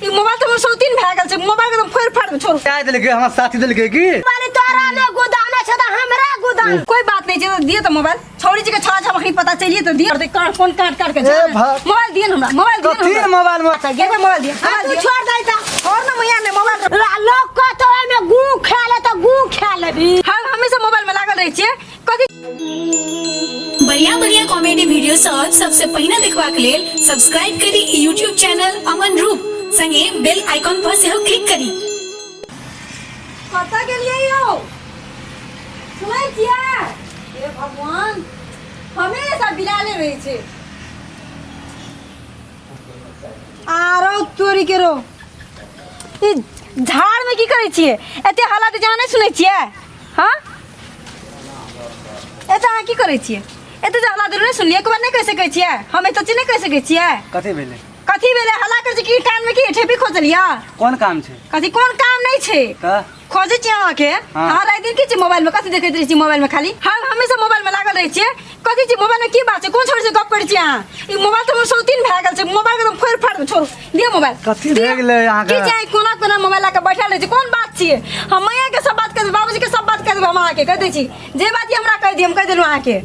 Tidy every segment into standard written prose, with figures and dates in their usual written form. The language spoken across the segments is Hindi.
ई मोबाइल तो हमर सौतीन भए गेल छै मोबाइल के फोड़ फाड़ छोड़ काय देलके हमर साथी देलके की वाले तोरा ने गोदाम छै त हमरा गोदाम कोई बात नहीं छै दिए तो मोबाइल छौड़ी जी के छा छा मखनी पता चलिए तो दिए काट फोन काट काट के मोबाइल दिए हमरा मोबाइल दिए कथी मोबाइल में अच्छा गेबे मोबाइल दिए तू छोड़ दई त और ना मैया ने मोबाइल लोग को तो में गू खा ले तो गू खा लेबी हम हमेशा मोबाइल में लागल रही छिए कथी बढ़िया बढ़िया कॉमेडी वीडियो सबसे पहिने देखबाक लेल सब्सक्राइब करी YouTube चैनल अमन रूप संगे बेल आइकन पर सेहो क्लिक करी। पता के लिए यो सुनै छियै हे भगवान हमेशा बिलाले रहे छै आरो तोरी के रो ई झाड़ में की करे छियै एते हालत जाने सुनै छियै हां एते की करे छियै एते हालत नहीं सुनलिए एक बार नहीं कह सकै छियै हम एते चीज नहीं कह सकै छियै कथी भेले हल्ला कर छी की कान में की ठेपी खोजलिया कोन काम छै कथी कोन काम नहीं छै त खोजे छी अहाँ के हां रात दिन की छी मोबाइल में कथी देखैत रही छी मोबाइल में खाली हम हमेशा मोबाइल में लागल रही छी कथी छी मोबाइल में की बात छै कोन छोड़ से गप करै छी अहाँ ई मोबाइल तो हमर सौतीन भए गेल छै मोबाइल के फोड़ फाड़ छोड़ दिए मोबाइल कथी भए गेलै अहाँ के की जाय कोना कोना मोबाइल ला के बैठल रही छी कोन बात छियै हम मैया के सब बात कर बाबूजी के सब बात कर हम अहाँ के कह दै छी जे बात हमरा कह दी हम कह देलु अहाँ के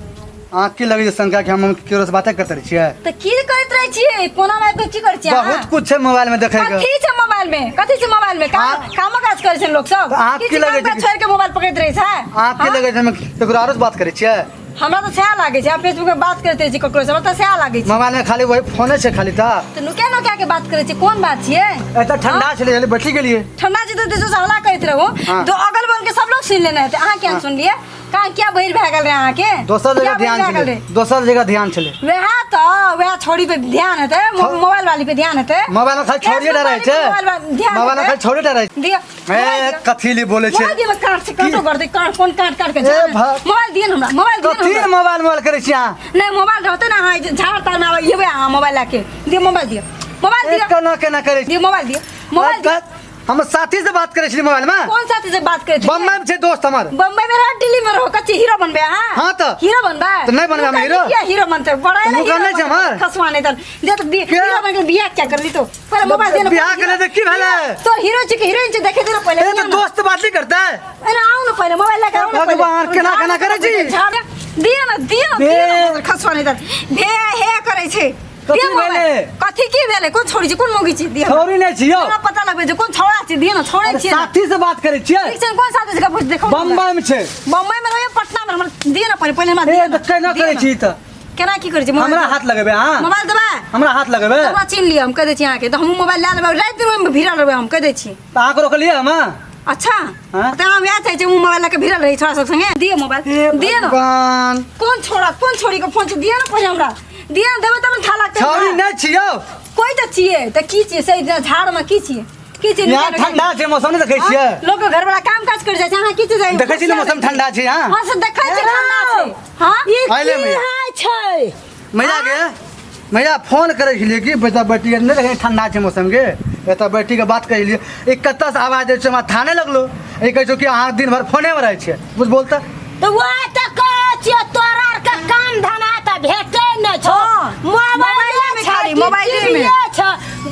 आँख की लगे शंका कि हम केरो से बातें करते रही छियै त की करत रही छियै कोना में की कर छियै बहुत कुछ है मोबाइल में देखे के कथी छै मोबाइल में कथी छै मोबाइल में काम काज करे छै लोग सब आँख की लगे छै छोड़ के मोबाइल पकड़त रही छै आँख की लगे छै हम केकरो आरो से बात करे छियै हमरा तो सया लागे छै फेसबुक पे बात करते छी ककरो से हमरा तो सया लागे छै मोबाइल में खाली वही फोन छै खाली त तो नुके नुके के बात करे छी कोन बात छियै एत ठंडा छले हले बैठी गेलिए ठंडा जी तो जो हल्ला करत रहो तो अगल बगल के सब लोग सुन लेने थे अहाँ क्या सुन लिए कहां क्या बहिर भए गेल रे अहाँ के दोसर जगह ध्यान छले वह तो वह छोड़ी पे ध्यान हेते मोबाइल वाली पे ध्यान हेते मोबाइल में खाली छोड़िए डराय छै मोबाइल में खाली छोड़े डराय दियो ए कथी ले बोले छै मोबाइल में काट से काटो कर दे काट फोन काट काट के मोबाइल दिए हमरा मोबाइल दिए कथी मोबाइल करे छी अहाँ नहीं मोबाइल रहते ना हां झाड़ तार में आवे अहाँ मोबाइल लाके दियो मोबाइल दियो केना करे दियो मोबाइल हम साथी से बात करे छी मोबाइल में कौन साथी से बात करे छी बम्बई में छे दोस्त हमर बम्बई में रह दिल्ली में रहो कच्ची हीरो बनबे हां तो हीरो बनबे तो नहीं बनबे हम हीरो क्या हीरो बनते बड़ा है हीरो नहीं छै हमर खसवाने त दे तो हीरो बन के बियाह क्या कर ली तो पहले मोबाइल दे बियाह करे त की भेले तो हीरो छी के हीरोइन छी देखे दे पहले ए तो दोस्त बात नहीं करता है अरे आओ ना पहले मोबाइल लेके आओ ना भगवान केना केना करे छी दियो ना खसवाने त भे हे करे छै कथी की भेले कोन छोड़ी छी कोन मोगी छी दियो छोड़ी नै छियो हमरा पता लगबे जे कोन छौड़ा छी दियो ना छोड़े छी साथी से बात करे छियै ठीक छै कोन साथी से पूछ देखो बम्बई में छै बम्बई में रहे पटना में हमरा दियो ना पहले हमरा दियो ए केना करे छी त केना की करे छी हमरा हाथ लगेबे हां मोबाइल देबे हमरा हाथ लगेबे हमरा चिन लियो हम कह दे छी अहाँ के तो हम मोबाइल ले लेबे रात दिन में भिड़ल रहबे हम कह दे छी त अहाँ को रोकलिए हम अच्छा त हम वैसे छै जे मोबाइल लेके भिड़ल रही छोरा सब संगे दियो मोबाइल दियो ना कौन छोड़ा कौन छोड़ी के फोन दियो ना पहले हमरा दिया देबे तब था लगते छोड़ी नै छियो कोई त छिए त की छिए सही झाड़ में की छिए यहाँ ठंडा छै मौसम नै देखै छियै लोग घर वाला काम काज कर जाय छै अहाँ की छिए देखै छी मौसम ठंडा छै हां हां से देखै छी ठंडा छै हां ई की है छै मैया फोन करे छलिए कि बेटा बैठी नै देखै ठंडा छै मौसम के एता बैठी के बात करिए एक कत्ता से आवाज दे छै हमरा थाने लगलो ए कहै छौ कि अहाँ दिन भर फोने में रहै छै कुछ बोलता तो वो त कहै छिए तोरा के काम धना त भेटै न छो मोबाइल में छ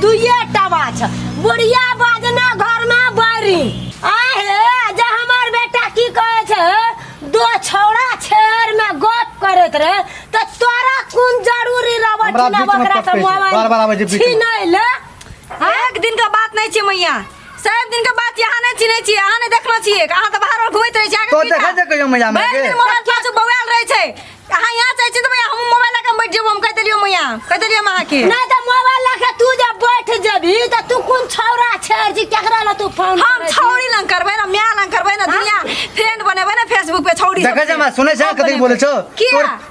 दुइये टबा छ बुढ़िया बाजना घर में बड़ी आहे जे हमर बेटा की कहै छै दो छौड़ा छेर में गप करत रहे त तोरा कोन जरूरी रबटी ना बकरा से मोबाइल छीनै ले एक दिन का बात नहीं छै मैया सब दिन के बात यहाँ नहीं चिन्है छी अहाँ नहीं देखलो छियै अहाँ त बाहर घुमैत रहै छी तो देखै छै कहियो मैया में के मोबाइल पाछू बौआल रहै छै अहाँ यहाँ चाहै छी त मैया हम मोबाइल लेके बैठ जेबो हम कह देलियो मैया कह देलियो अहाँ के नहीं त मोबाइल लेके तू जब बैठ जेबी त तू कोन छौरा छेर जी केकरा ल तू फोन हम छौरी लं करबै ना म्या लं करबै ना दुनिया फ्रेंड बनेबै ना फेसबुक पे छौरी देखै छै मैं सुनै छै कथि बोले छौ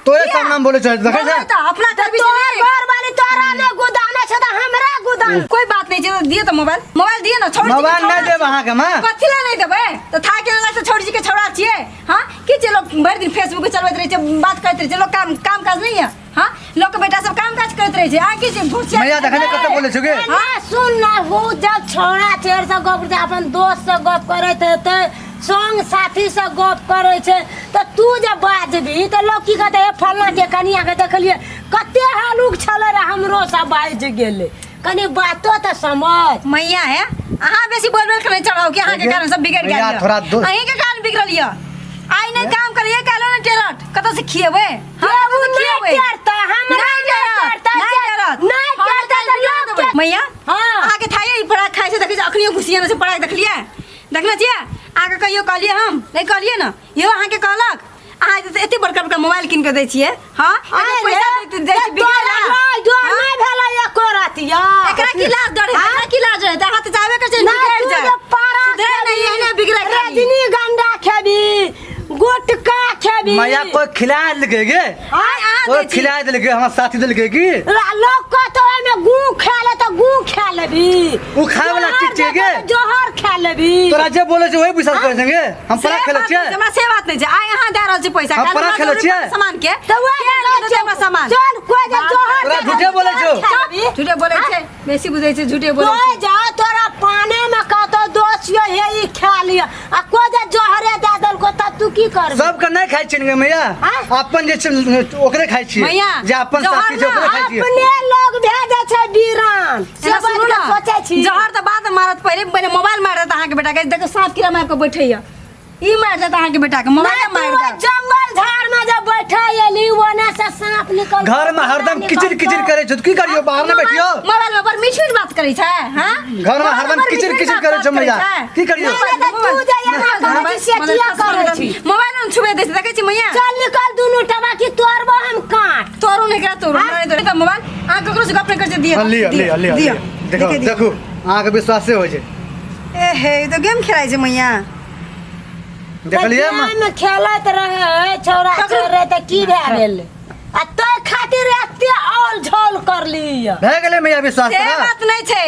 तोरे सब नाम बोले छौ देखै छै त अपना तरफ से घर वाली तोरा ने गोदाम छै त हमरा गोदाम कोई बात नहीं छै दिए त मोबाइल दिए ना छौरी मोबाइल नहीं देब अहाँ के मां कथि ला नहीं देबै त था के ला से छौरी जी के छौड़ा छियै हां की छै लोग भर दिन फेसबुक पे चलबैत रहै छै बात करैत रहै छै लोग काम काज नहीं है हां लोग के बेटा सब काम काज करैत रहै छै आ की छै भूसिया मैया देखै छै कत बोले छौ के हां सुन ना हो जब छौड़ा छेर से गप करते अपन दोस्त से गप करैत हेतै संग साथी से गप करे छै त तू जे बाजबी त लोग की कहते फलना के कनिया के देखलिए कते हालुक छले रे हमरो सब बाज गेले कने बातो तो समझ। मैया है अहाँ बेसी बोल बोल कर चढ़ाओ कि अहाँ के कारण सब बिगड़ मैया, गया थोड़ा दो- अहीं के कारण बिगड़ल ये आई नहीं काम करिए कालो ना टेरट कत से खिएबे केहू नहीं करता, हमरा नहीं करता। मैया हाँ। आके थाई ई पड़ा खाए से देखि अखनियो घुसिया न से पड़ा देखलिए देखना छिए आके कहियो कहलिए हम नहीं कहलिए ना यो अहाँ के कहलक अहाँ तो एते बड़का बड़का मोबाइल किन के दै छिए हां पैसा दै छी बिगड़ा जो नहीं भेला एको रातिया एकरा की लाज डरे एकरा की लाज रहे हाथ जावे कर से बिगड़ जाए सुधरे नहीं है ना बिगड़ा रजनी गंडा खेबी गुटका खेबी मैया कोई खिला दिलके गे कोई खिला दिलके हमार साथी दिलके की लोग को तो में गू खा ले तो गू खा लेबी उ खाए वाला चीज छै गे जोहर खा लेबी तोरा जे बोले छै वही विश्वास करे संगे हम परा खेले छियै हमरा से बात नहीं छै आइ अहाँ दे रहल छी पैसा हम परा खेले छियै सामान के तो वही हमरा सामान चल कोई जे जोहर तोरा झूठे बोले छौ झूठे बोले छै बेसी बुझै छै झूठे बोले कोई जा तोरा पाने में कहतो दोस्त यो हे ई खा लिया आ कोई जे जोहरे दे देल को त तू की करबी सब के नहीं खाइ छियै गे मैया अपन जे छै ओकरे खाइ छियै मैया, जे अपन साथी छै ओकरे खाइ छियै अपने लोग भेजे छै बीरान से सुनू ना सोचे छी जहर त बाद में मारत पहिले मोबाइल मार देत अहाँ के बेटा के देखो साफ कीड़ा मार के बैठैया ई मार देत अहाँ के बेटा के मोबाइल मार देत जंगल झाड़ में जब बैठे एली ओने से सांप निकल घर में हरदम किचिर किचिर करे छै की करियो बाहर में बैठियो मोबाइल में पर मीठ बात करै छै हां घर में हरदम किचिर किचिर करे छै मैया की करियो तू जे यहाँ कहै छी से किया करै छी मोबाइल में छुबे दे देखै छी मैया चल निकल दुनू टबा की तोरबो हम काट तोरू नहीं करा तोरू नहीं तो मोबाइल आ ककरो से गप नहीं कर से दिए लियो देखो देखो अहाँ के विश्वास से हो छै ए हे तो गेम खेलाइ छै मैया देखलिए में खेलत रहे छौरा रहे त की भए गेल आ तो खातिर एते औल झोल कर लिया भए गेलै मैया विश्वास से करा बात नहीं छै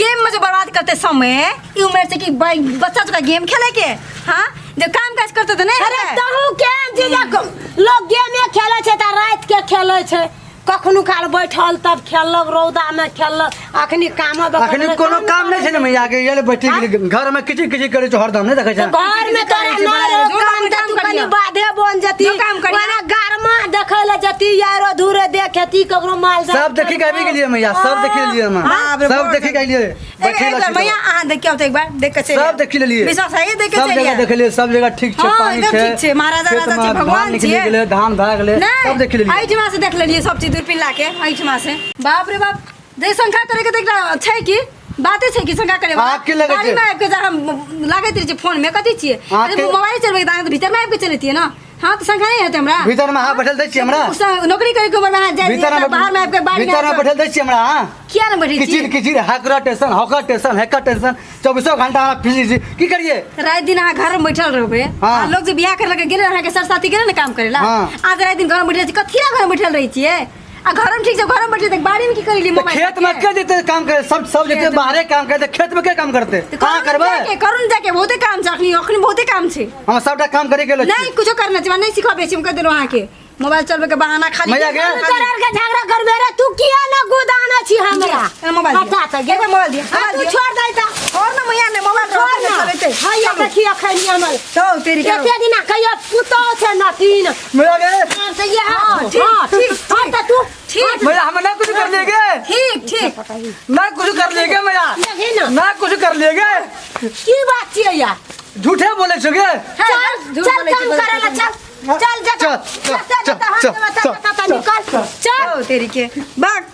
गेम में जो बर्बाद करते समय ई उम्र से कि बच्चा का गेम खेले के हां जब काम काज करते तो नहीं अरे तहू के जीजा लोग गेमे खेले छै त रात के खेले छै कखनु काल बैठल तब खेललक रौदा में खेललक अखनी काम अखनी कोनो काम नहीं छै ने मैया के ये बैठे घर में किचिर किचिर करे छै हरदम नहीं देखै छै घर में तोरा न काम त तू कनी बाधे बन जती ओना गरमा देखै ले जती यारो धुरे देखती ककरो माल सब देखि के आबि गेलिए मैया सब देखि लेलिए हम सब देखि के आइलिए बैठे एक बार मैया अहाँ देख के एक बार देख के चलिए सब देखि लेलिए विश्वास है देख के सब जगह देख लेलिए सब जगह ठीक छै हाँ, पानी एकदम छै ठीक छै महाराजा राजा छै भगवान निकल छियै गेलै धान भए गेलै सब देख लेलिए एहिठमा से देख लेलिए सब चीज दूरबीन लाके एहिठमा से बाप रे बाप देख संख्या करे के देखला छै कि बाते छै कि संख्या करे आँख के लगे छै। गाड़ी में आबि के जा हम लागैत रहे छै फोन में कथि छियै आँख के- मोबाइल चलबै त भीतर में आबि के चलैतियै ना हाँ तो संख्या नहीं हेतै हमरा भीतर में हां बैठल दै छी हमरा नौकरी करे के उम्र में अहाँ जाय भीतर में बाहर में आबि के बाड़ी भीतर में बैठल दै छी हमरा हां किया न बैठे किचिर छी किचिर हाकरा tension hawker tension hacker tension 24 घंटा हमरा फिजी छी की करिए रात दिन अहाँ घर में बैठल रहबे हाँ। आ लोग जे बियाह करे लगे गेले अहाँ के सर साथी गेले ना काम करे ला हाँ। आज रात दिन घर में बैठल छी कथि ला घर में बैठल रही छियै आ घर में ठीक छै घर में बैठे तक बाड़ी में की करी ली तो मोबाइल खेत में के देते काम करे सब जेते बाहरे काम करते खेत में के काम करते कहां करबे करून जाके बहुते काम छै अखनी बहुते काम छै हम सबटा काम करे के नहीं कुछो करना छै नहीं सिखा बेसी हम कह देलो अहाँ के मोबाइल चलबे के बहाना खाली मैया गे। करार के झगड़ा करबे रे तू किया न गुदाना छी हमरा मोबाइल हटा त गे मोबाइल दिया हाँ, तू छोड़ दे त और ना मैया ने मोबाइल छोड़ ना चलते हैया देखी अखनी हमर तो तेरी करो केते दिन कहियो पुतो छै न तीन मेरा गे से ये हां ठीक हट तू ठीक मैया हम ना कुछ कर लेगे ठीक ठीक ना कुछ कर लेगे मैया देखी ना ना कुछ कर लेगे की बात छियै या झूठे बोले छगे चल चल काम करेला चल चल जा चल तेरी के भाग